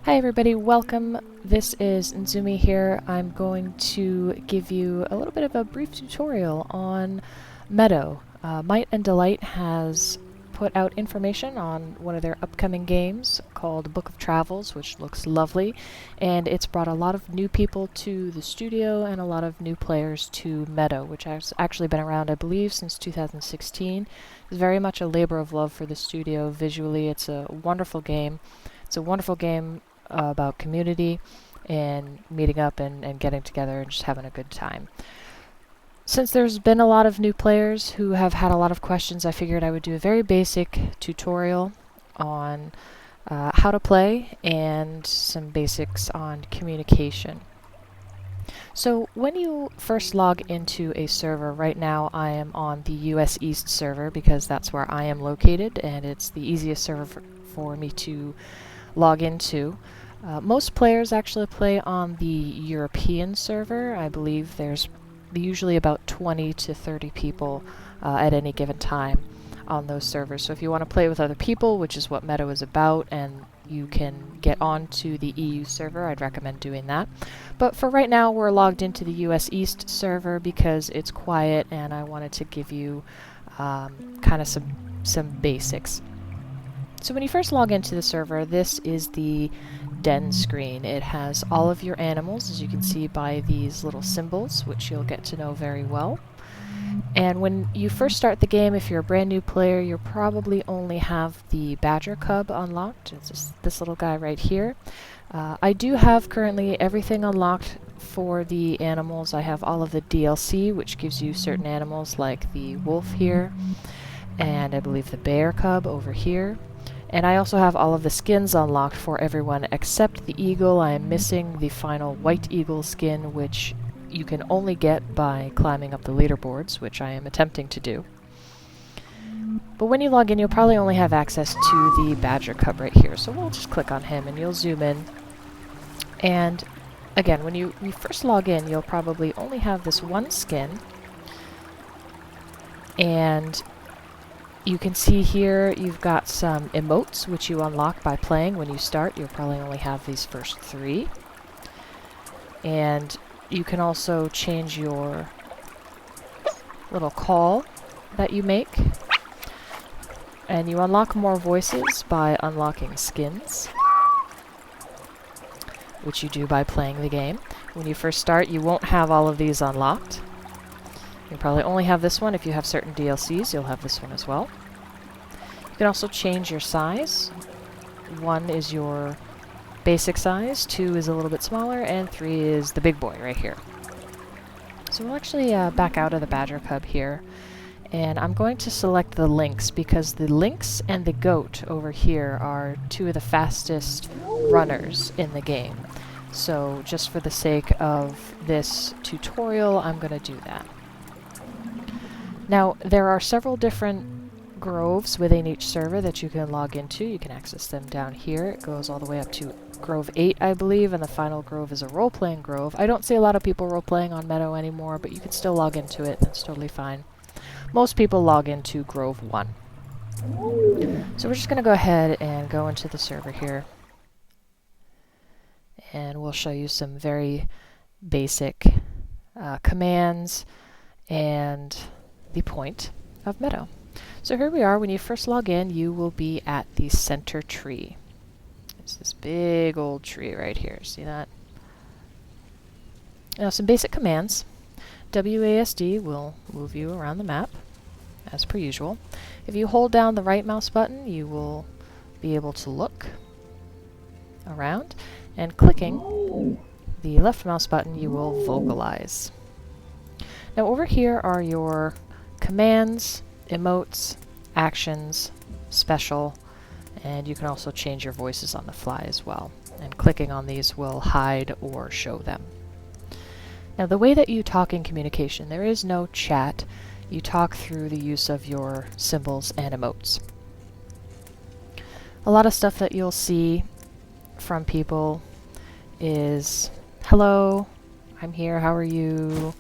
Hi everybody, welcome. This is Nzumi here. I'm going to give you a little bit of a brief tutorial on Meadow. Might and Delight has put out information on one of their upcoming games called Book of Travels, which looks lovely, and it's brought a lot of new people to the studio and a lot of new players to Meadow, which has actually been around, I believe, since 2016. It's very much a labor of love for the studio. Visually, it's a wonderful game. It's a wonderful game about community and meeting up and getting together and just having a good time. Since there's been a lot of new players who have had a lot of questions, I figured I would do a very basic tutorial on how to play and some basics on communication. So when you first log into a server, right now I am on the US East server because that's where I am located and it's the easiest server for me to log into. Most players actually play on the European server. I believe there's usually about 20 to 30 people at any given time on those servers. So if you want to play with other people, which is what Meadow is about, and you can get onto the EU server, I'd recommend doing that. But for right now, we're logged into the US East server because it's quiet and I wanted to give you kind of some basics. So when you first log into the server, this is the den screen. It has all of your animals, as you can see by these little symbols, which you'll get to know very well. And when you first start the game, if you're a brand new player, you'll probably only have the badger cub unlocked. It's just this little guy right here. I do have currently everything unlocked for the animals. I have all of the DLC, which gives you certain animals like the wolf here, and I believe the bear cub over here. And I also have all of the skins unlocked for everyone except the eagle. I am missing the final white eagle skin, which you can only get by climbing up the leaderboards, which I am attempting to do. But when you log in, you'll probably only have access to the badger cub right here. So we'll just click on him and you'll zoom in. And again, when you first log in, you'll probably only have this one skin. And you can see here you've got some emotes which you unlock by playing. When you start, you'll probably only have these first 3. And you can also change your little call that you make. And you unlock more voices by unlocking skins, which you do by playing the game. When you first start, you won't have all of these unlocked. You probably only have this one. If you have certain DLCs, you'll have this one as well. You can also change your size. 1 is your basic size, 2 is a little bit smaller, and 3 is the big boy right here. So we'll actually back out of the badger cub here, and I'm going to select the lynx because the lynx and the goat over here are 2 of the fastest runners in the game. So just for the sake of this tutorial, I'm going to do that. Now, there are several different groves within each server that you can log into. You can access them down here. It goes all the way up to Grove 8, I believe, and the final grove is a role-playing grove. I don't see a lot of people role-playing on Meadow anymore, but you can still log into it. That's totally fine. Most people log into Grove 1. So we're just going to go ahead and go into the server here. And we'll show you some very basic commands and the point of Meadow. So here we are. When you first log in, you will be at the center tree. It's this big old tree right here. See that? Now some basic commands. WASD will move you around the map, as per usual. If you hold down the right mouse button, you will be able to look around, and clicking the left mouse button, you will vocalize. Now over here are your commands, emotes, actions, special, and you can also change your voices on the fly as well. And clicking on these will hide or show them. Now the way that you talk in communication, there is no chat. You talk through the use of your symbols and emotes. A lot of stuff that you'll see from people is, hello, I'm here, how are you?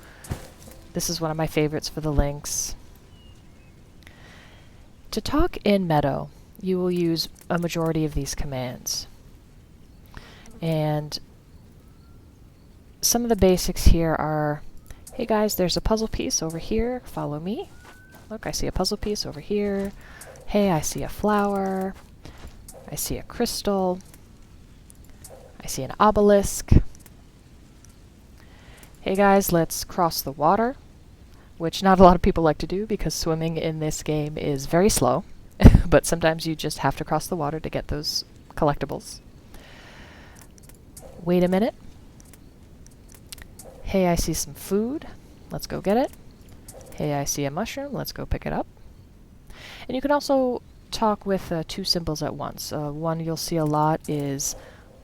This is one of my favorites for the links. To talk in Meadow, you will use a majority of these commands. And some of the basics here are, hey guys, there's a puzzle piece over here, follow me. Look, I see a puzzle piece over here. Hey, I see a flower. I see a crystal. I see an obelisk. Hey guys, let's cross the water, which not a lot of people like to do because swimming in this game is very slow, but sometimes you just have to cross the water to get those collectibles. Wait a minute. Hey, I see some food. Let's go get it. Hey, I see a mushroom. Let's go pick it up. And you can also talk with two symbols at once. One you'll see a lot is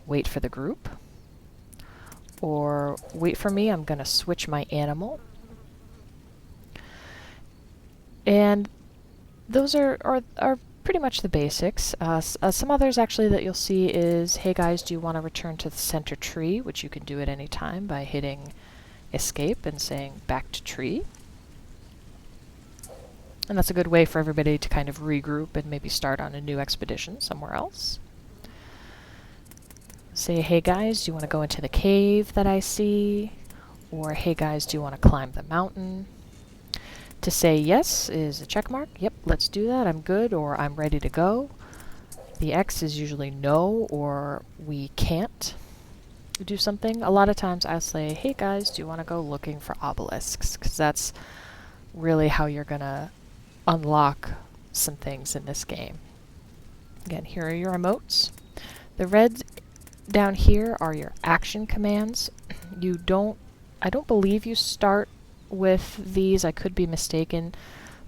wait for the group, or wait for me, I'm going to switch my animal. And those are pretty much the basics. Some others actually that you'll see is, hey guys, do you want to return to the center tree, which you can do at any time by hitting escape and saying back to tree. And that's a good way for everybody to kind of regroup and maybe start on a new expedition somewhere else. Say, hey guys, do you want to go into the cave that I see? Or hey guys, do you want to climb the mountain? To say yes is a check mark. Yep, let's do that. I'm good, or I'm ready to go. The X is usually no, or we can't do something. A lot of times I'll say, hey guys, do you want to go looking for obelisks? Because that's really how you're going to unlock some things in this game. Again, here are your emotes. The red down here are your action commands. I don't believe you start with these, I could be mistaken,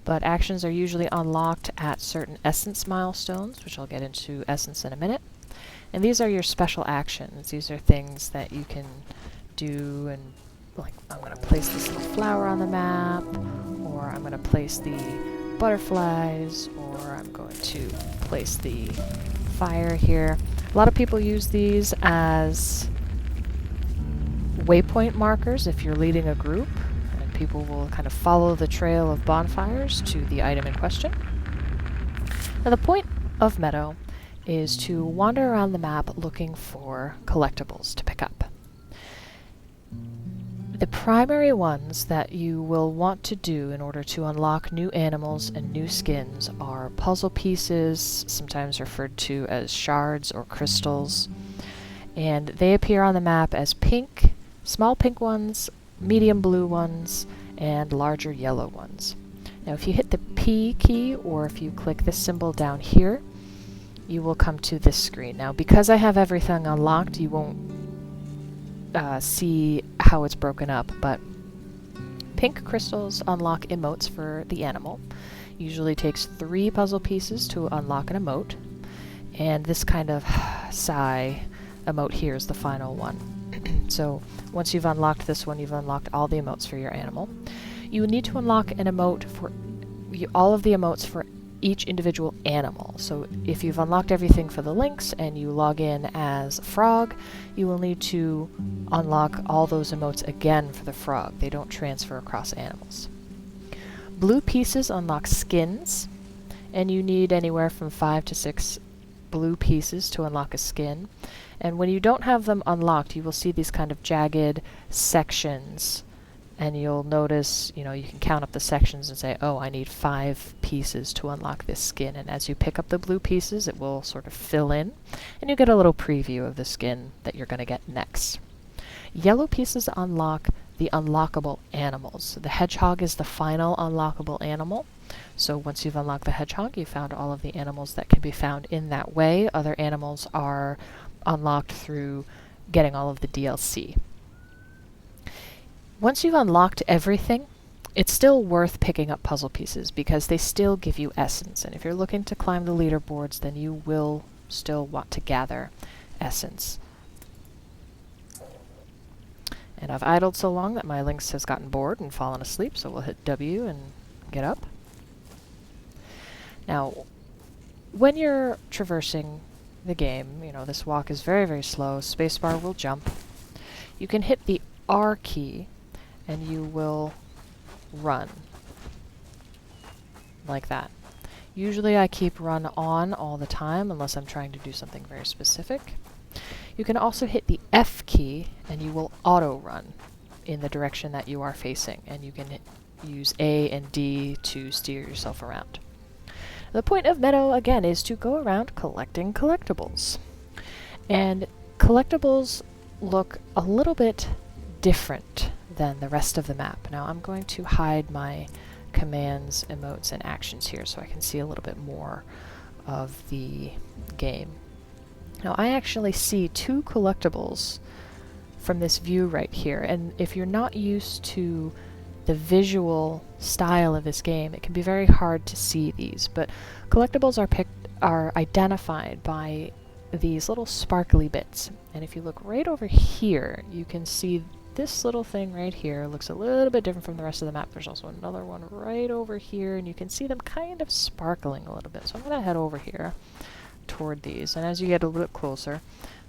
but actions are usually unlocked at certain essence milestones, which I'll get into essence in a minute. And these are your special actions. These are things that you can do, and like I'm going to place this little flower on the map, or I'm going to place the butterflies, or I'm going to place the fire here. A lot of people use these as waypoint markers if you're leading a group, and people will kind of follow the trail of bonfires to the item in question. Now the point of Meadow is to wander around the map looking for collectibles to pick up. The primary ones that you will want to do in order to unlock new animals and new skins are puzzle pieces, sometimes referred to as shards or crystals, and they appear on the map as pink, small pink ones, medium blue ones, and larger yellow ones. Now if you hit the P key, or if you click this symbol down here, you will come to this screen. Now because I have everything unlocked, you won't see how it's broken up, but pink crystals unlock emotes for the animal. Usually takes 3 puzzle pieces to unlock an emote, and this kind of sigh emote here is the final one. So once you've unlocked this one, you've unlocked all the emotes for your animal. You need to unlock an emote for all of the emotes for each individual animal. So if you've unlocked everything for the lynx and you log in as a frog, you will need to unlock all those emotes again for the frog. They don't transfer across animals. Blue pieces unlock skins, and you need anywhere from 5 to 6 blue pieces to unlock a skin. And when you don't have them unlocked, you will see these kind of jagged sections, and you'll notice, you can count up the sections and say, oh, I need 5 pieces to unlock this skin. And as you pick up the blue pieces, it will sort of fill in, and you get a little preview of the skin that you're going to get next. Yellow pieces unlock the unlockable animals. So the hedgehog is the final unlockable animal. So once you've unlocked the hedgehog, you've found all of the animals that can be found in that way. Other animals are unlocked through getting all of the DLC. Once you've unlocked everything, it's still worth picking up puzzle pieces because they still give you essence. And if you're looking to climb the leaderboards, then you will still want to gather essence. And I've idled so long that my lynx has gotten bored and fallen asleep, so we'll hit W and get up. Now, when you're traversing the game, this walk is very, very slow. Spacebar will jump. You can hit the R key and you will run like that. Usually I keep run on all the time unless I'm trying to do something very specific. You can also hit the F key and you will auto run in the direction that you are facing, and you can use A and D to steer yourself around. The point of Meadow, again, is to go around collecting collectibles. And collectibles look a little bit different than the rest of the map. Now I'm going to hide my commands, emotes, and actions here so I can see a little bit more of the game. Now I actually see 2 collectibles from this view right here, and if you're not used to the visual style of this game, it can be very hard to see these, but collectibles are identified by these little sparkly bits. And if you look right over here, you can see this little thing right here looks a little bit different from the rest of the map. There's also another one right over here, and you can see them kind of sparkling a little bit. So I'm going to head over here toward these, and as you get a little bit closer,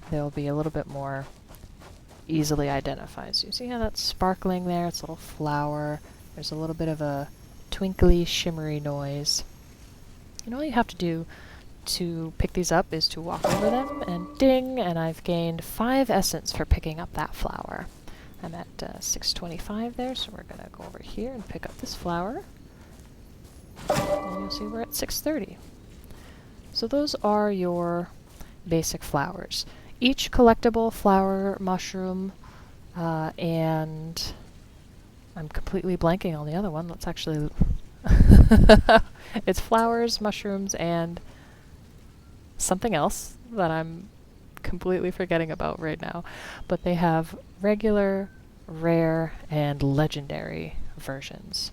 they'll be a little bit more easily identified. So you see how that's sparkling there? It's a little flower. There's a little bit of a twinkly, shimmery noise. And all you have to do to pick these up is to walk over them, and ding, and I've gained 5 essence for picking up that flower. I'm at 625 there, so we're going to go over here and pick up this flower. And you'll see we're at 630. So those are your basic flowers. Each collectible, flower, mushroom, and I'm completely blanking on the other one. Let's actually... It's flowers, mushrooms, and something else that I'm completely forgetting about right now. But they have regular, rare, and legendary versions.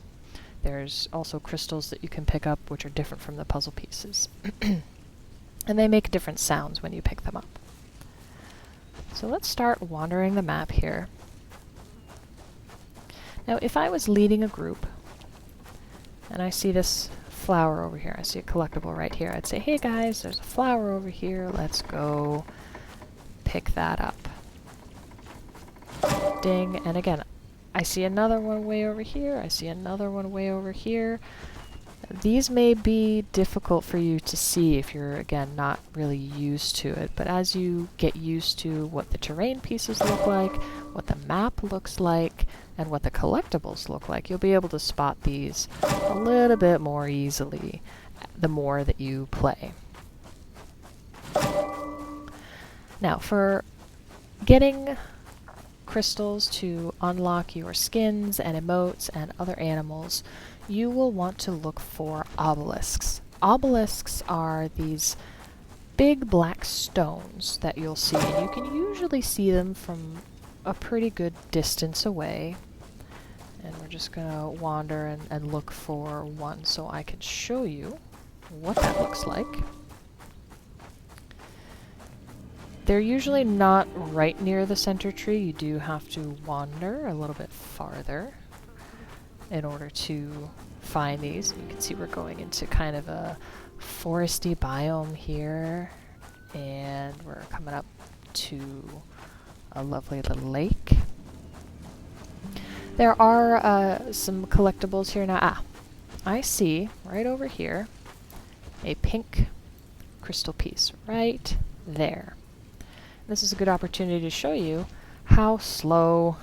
There's also crystals that you can pick up, which are different from the puzzle pieces. And they make different sounds when you pick them up. So let's start wandering the map here. Now, if I was leading a group, and I see this flower over here, I see a collectible right here, I'd say, hey guys, there's a flower over here, let's go pick that up. Ding, and again, I see another one way over here, I see another one way over here. These may be difficult for you to see if you're, again, not really used to it, but as you get used to what the terrain pieces look like, what the map looks like, and what the collectibles look like, you'll be able to spot these a little bit more easily the more that you play. Now, for getting crystals to unlock your skins and emotes and other animals, you will want to look for obelisks. Obelisks are these big black stones that you'll see, and you can usually see them from a pretty good distance away. And we're just going to wander and look for one so I can show you what that looks like. They're usually not right near the center tree. You do have to wander a little bit farther in order to find these. You can see we're going into kind of a foresty biome here, and we're coming up to a lovely little lake. There are some collectibles here now. I see right over here a pink crystal piece right there. This is a good opportunity to show you how slow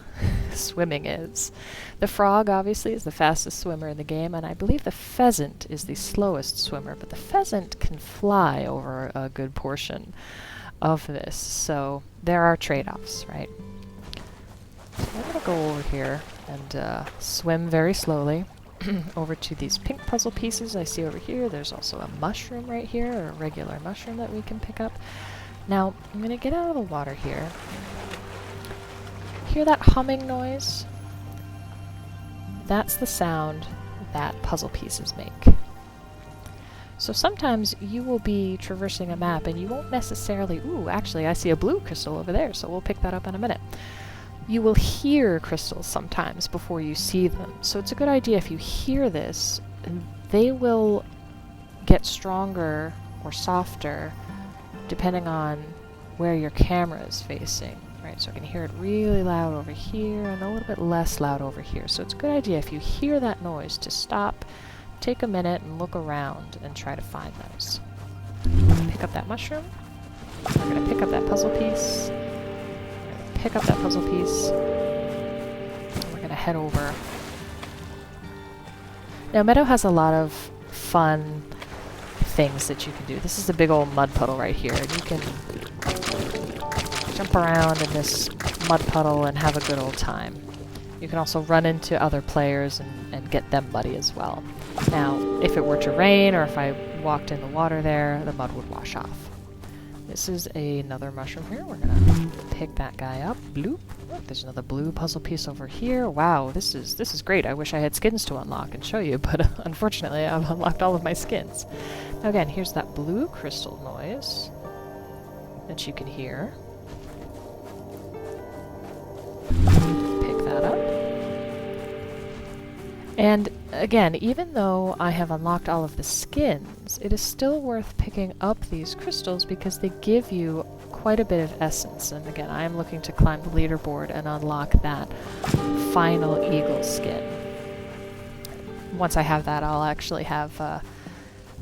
swimming is. The frog obviously is the fastest swimmer in the game, and I believe the pheasant is the slowest swimmer, but the pheasant can fly over a good portion of this, so there are trade-offs, right? So I'm going to go over here and swim very slowly over to these pink puzzle pieces I see over here. There's also a mushroom right here, or a regular mushroom that we can pick up. Now, I'm going to get out of the water here. Hear that humming noise? That's the sound that puzzle pieces make. So sometimes you will be traversing a map and you won't necessarily... Ooh, actually I see a blue crystal over there, so we'll pick that up in a minute. You will hear crystals sometimes before you see them. So it's a good idea if you hear this, they will get stronger or softer depending on where your camera is facing, right? So I can hear it really loud over here and a little bit less loud over here. So it's a good idea if you hear that noise to stop, take a minute and look around and try to find those. Pick up that mushroom. We're going to pick up that puzzle piece. pick up that puzzle piece. We're going to head over. Now, Meadow has a lot of fun things that you can do. This is a big old mud puddle right here, and you can jump around in this mud puddle and have a good old time. You can also run into other players and get them muddy as well. Now, if it were to rain or if I walked in the water there, the mud would wash off. This is another mushroom here. We're gonna pick that guy up. Bloop. Oh, there's another blue puzzle piece over here. Wow, this is great. I wish I had skins to unlock and show you, but unfortunately I've unlocked all of my skins. Now again, here's that blue crystal noise that you can hear. Pick that up. And again, even though I have unlocked all of the skins, it is still worth picking up these crystals because they give you quite a bit of essence. And again, I am looking to climb the leaderboard and unlock that final eagle skin. Once I have that, I'll actually have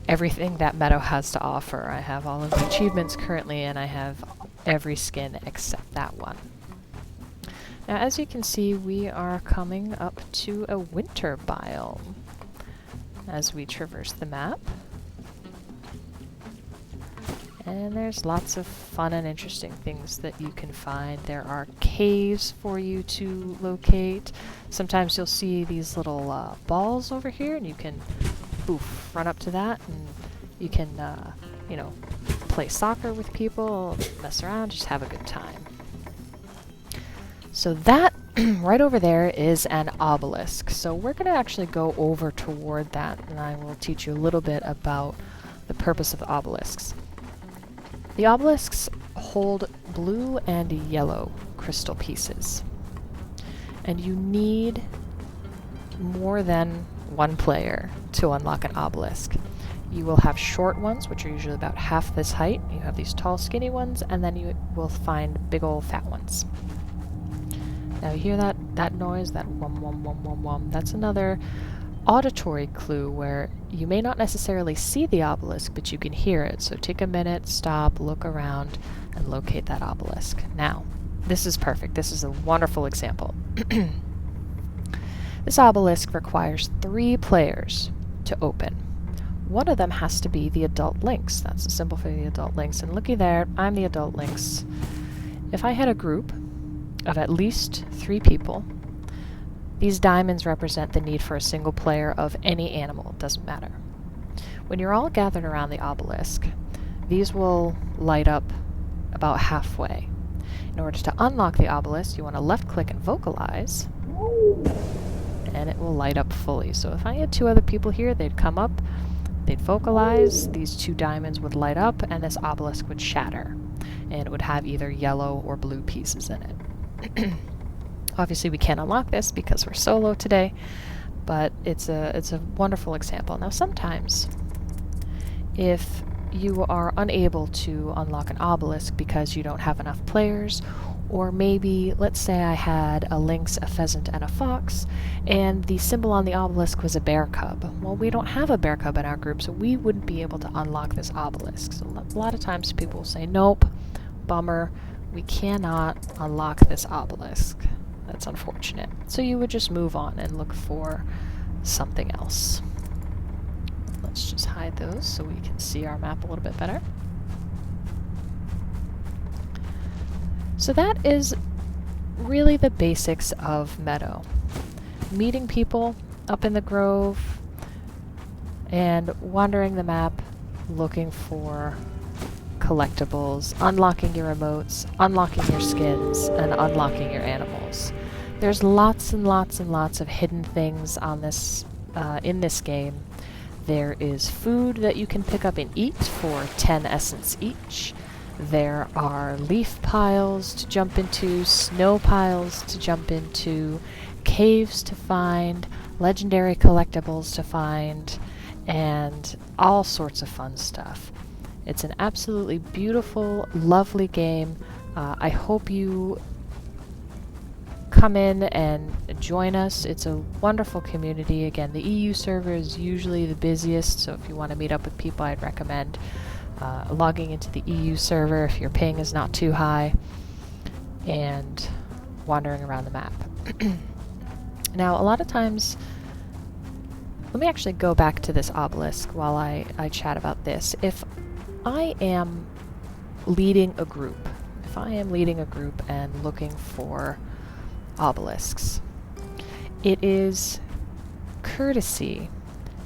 everything that Meadow has to offer. I have all of the achievements currently, and I have every skin except that one. Now, as you can see, we are coming up to a winter biome as we traverse the map. And there's lots of fun and interesting things that you can find. There are caves for you to locate. Sometimes you'll see these little balls over here, and you can run up to that, and you can, you know, play soccer with people, mess around, just have a good time. So that right over there is an obelisk. So we're going to actually go over toward that, and I will teach you a little bit about the purpose of obelisks. The obelisks hold blue and yellow crystal pieces, and you need more than one player to unlock an obelisk. You will have short ones, which are usually about half this height. You have these tall, skinny ones, and then you will find big old fat ones. Now you hear that noise, that wum wum wum wum wum. That's another auditory clue where you may not necessarily see the obelisk, but you can hear it. So take a minute, stop, look around, and locate that obelisk. Now, this is perfect. This is a wonderful example. This obelisk requires 3 players to open. One of them has to be the adult lynx. That's the symbol for the adult lynx. And looky there, I'm the adult lynx. If I had a group of at least 3 people, these diamonds represent the need for a single player of any animal. It doesn't matter. When you're all gathered around the obelisk, these will light up about halfway. In order to unlock the obelisk, you want to left click and vocalize, and it will light up fully. So if I had 2 other people here, they'd come up, they'd vocalize, these 2 diamonds would light up, and this obelisk would shatter. And it would have either yellow or blue pieces in it. Obviously we can't unlock this because we're solo today, but it's a wonderful example. Now sometimes if you are unable to unlock an obelisk because you don't have enough players, or maybe let's say I had a lynx, a pheasant, and a fox, and the symbol on the obelisk was a bear cub. Well, we don't have a bear cub in our group, so we wouldn't be able to unlock this obelisk. So a lot of times people will say, nope, bummer, we cannot unlock this obelisk. That's unfortunate. So you would just move on and look for something else. Let's just hide those so we can see our map a little bit better. So that is really the basics of Meadow. Meeting people up in the grove and wandering the map looking for collectibles, unlocking your emotes, unlocking your skins, and unlocking your animals. There's lots and lots and lots of hidden things on this in this game. There is food that you can pick up and eat for 10 essence each. There are leaf piles to jump into, snow piles to jump into, caves to find, legendary collectibles to find, and all sorts of fun stuff. It's an absolutely beautiful, lovely game. I hope you come in and join us. It's a wonderful community. Again, the EU server is usually the busiest, so if you want to meet up with people, I'd recommend logging into the EU server if your ping is not too high. and wandering around the map. Now, a lot of times, let me actually go back to this obelisk while I chat about this. If I am leading a group, and looking for obelisks, it is courtesy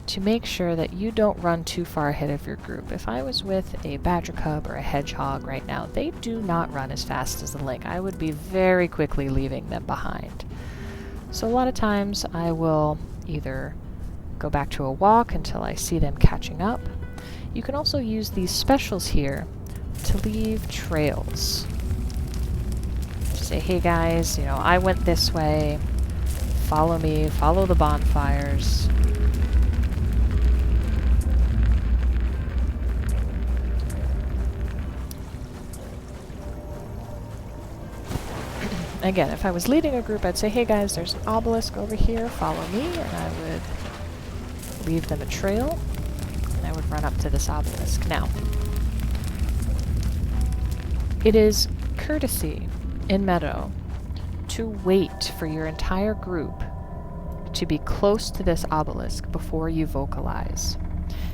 to make sure that you don't run too far ahead of your group. If I was with a badger cub or a hedgehog right now, they do not run as fast as the link. I would be very quickly leaving them behind. So a lot of times I will either go back to a walk until I see them catching up. You can also use these specials here to leave trails. Say, hey guys, I went this way. Follow me, follow the bonfires. Again, if I was leading a group, I'd say, hey guys, there's an obelisk over here, follow me, and I would leave them a trail, and I would run up to this obelisk. Now, it is courtesy in Meadow to wait for your entire group to be close to this obelisk before you vocalize.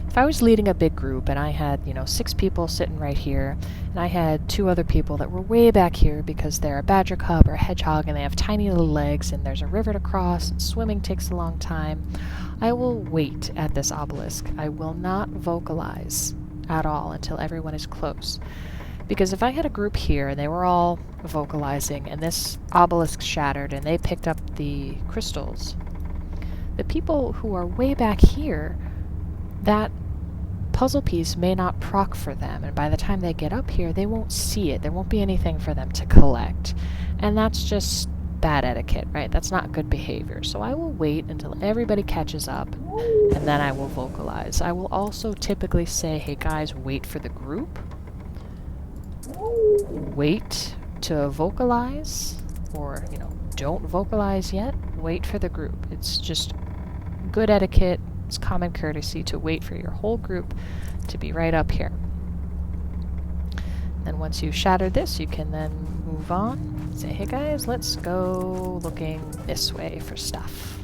If I was leading a big group and I had, 6 people sitting right here, and I had 2 other people that were way back here because they're a badger cub or a hedgehog and they have tiny little legs and there's a river to cross and swimming takes a long time, I will wait at this obelisk. I will not vocalize at all until everyone is close. Because if I had a group here and they were all vocalizing and this obelisk shattered and they picked up the crystals, the people who are way back here, that puzzle piece may not proc for them, and by the time they get up here, they won't see it. There won't be anything for them to collect. And that's just bad etiquette, right? That's not good behavior. So I will wait until everybody catches up, and then I will vocalize. I will also typically say, hey guys, wait for the group. Wait to vocalize, or, don't vocalize yet. Wait for the group. It's just good etiquette. It's common courtesy to wait for your whole group to be right up here. Then once you've shattered this, you can then move on. Say, hey guys, let's go looking this way for stuff.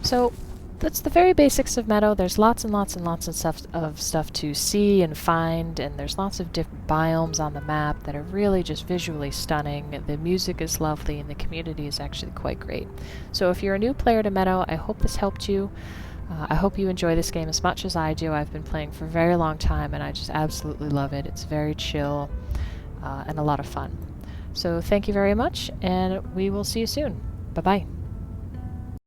So that's the very basics of Meadow. There's lots and lots and lots of stuff to see and find, and there's lots of different biomes on the map that are really just visually stunning. The music is lovely, and the community is actually quite great. So if you're a new player to Meadow, I hope this helped you. I hope you enjoy this game as much as I do. I've been playing for a very long time, and I just absolutely love it. It's very chill and a lot of fun. So thank you very much, and we will see you soon. Bye-bye.